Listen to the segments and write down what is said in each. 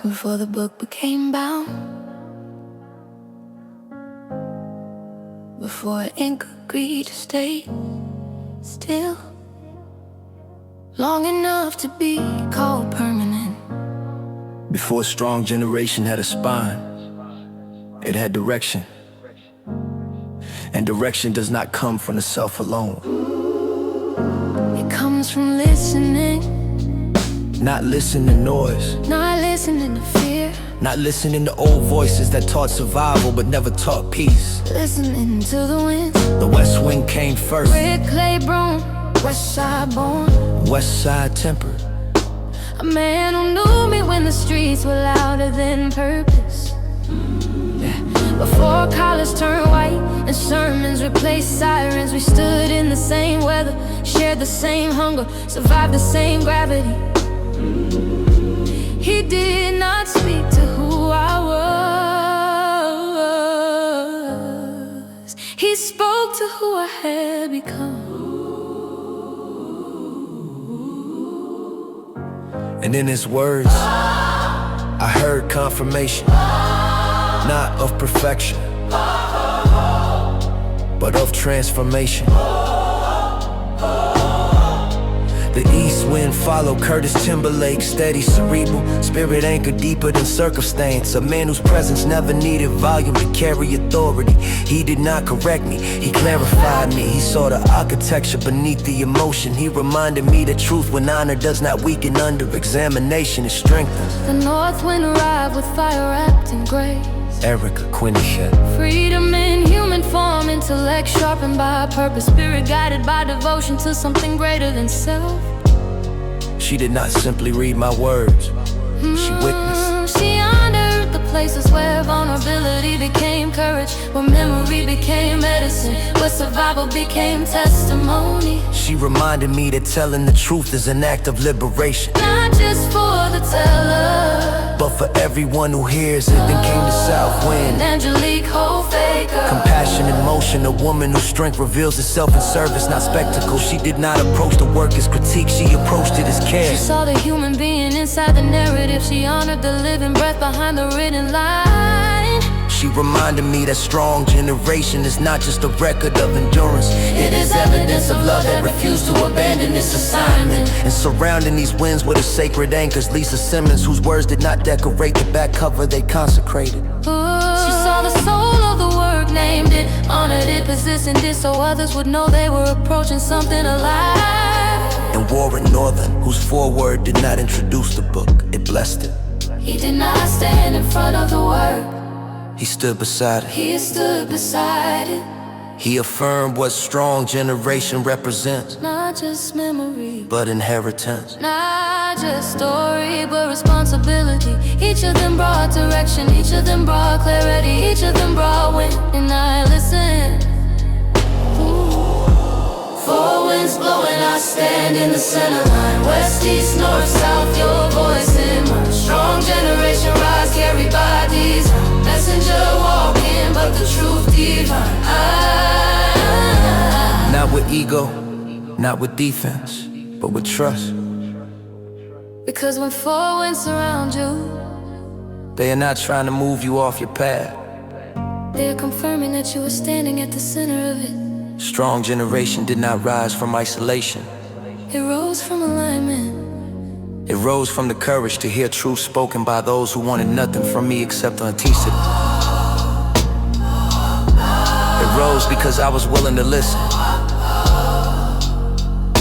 before the book became bound, before ink agreed to stay still long enough to be called permanent. Before a strong generation had a spine, it had direction. And direction does not come from the self alone. It comes from listening. Not listening to noise, Not listening to fear. not listening to old voices that taught survival but never taught peace. Listening to the wind. The west wind came first, Red clay broom, west side born. west side tempered. A man who knew me when the streets were louder than purpose. Before collars turned white and sermons replaced sirens, we stood in the same weather, shared the same hunger, survived the same gravity. He did not speak to who I was. He spoke to who I had become. And in his words, I heard confirmation, not of perfection, but of transformation. The east wind followed Curtis Timberlake, steady cerebral, spirit anchored deeper than circumstance. A man whose presence never needed volume to carry authority. He did not correct me, he clarified me. He saw the architecture beneath the emotion. He reminded me that truth when honor does not weaken under examination, it strengthens. The north wind arrived with fire wrapped in grace. Erica Quinnipiac. Freedom in human form, intellect sharpened by purpose, spirit guided by devotion to something greater than self. She did not simply read my words, she witnessed. She honored the places where vulnerability became courage, where memory became medicine, where survival became testimony. She reminded me that telling the truth is an act of liberation. Not just for the teller, but for everyone who hears it. Then came the south wind, Angelique Hofaker. compassion in motion, a woman whose strength reveals itself in service, not spectacle. She did not approach the work as critique, she approached it as care. She saw the human being inside the narrative. She honored the living breath behind the written line. She reminded me that strong generation is not just a record of endurance. It is evidence of love that refused to abandon its assignment. And surrounding these winds were the sacred anchors, Lisa Simmons, whose words did not decorate the back cover, they consecrated. She saw the soul of the work, named it, honored it, positioned it so others would know they were approaching something alive. And Warren Northern, whose foreword did not introduce the book, it blessed it. He did not stand in front of the work, he stood beside it. he stood beside it. He affirmed what strong generation represents, Not just memory, but inheritance. not just story, but responsibility. Each of them brought direction, each of them brought clarity, each of them brought wind, and I listened. Four winds blowing, I stand in the center line. West, east, north, south, your voice in mine. Strong generation rise, carried by design. Messenger walking, but the truth divine. Not with ego, not with defense, but with trust. Because when four winds surround you, They are not trying to move you off your path. they're confirming that you are standing at the center of it. Strong generation did not rise from isolation. It rose from alignment. It rose from the courage to hear truth spoken by those who wanted nothing from me except to unteach it. It rose because I was willing to listen.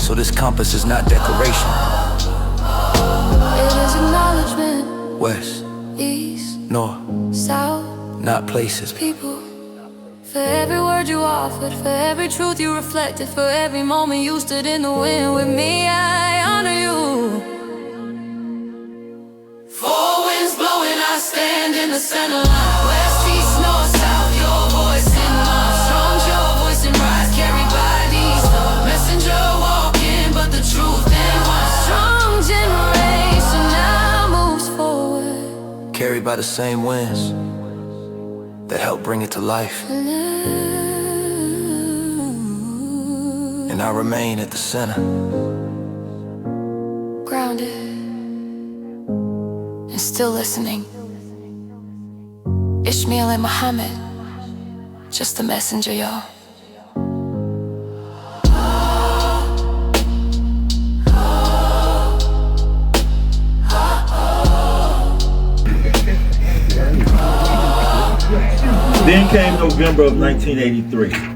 So this compass is not decoration. It is acknowledgement. West, East, north, south, not places. people. For every word you offered, for every truth you reflected, for every moment you stood in the wind with me, I honor you. Four winds blowing, I stand in the center line. West, east, north, south, your voice in mine. Strong, your voice and rise, carried by these. Messenger walking, but the truth and one. Strong generation now moves forward, Carried by the same winds that helped bring it to life. And I remain at the center. grounded and still listening. Ishmael and Muhammad, just a messenger, y'all. Then came November of 1983.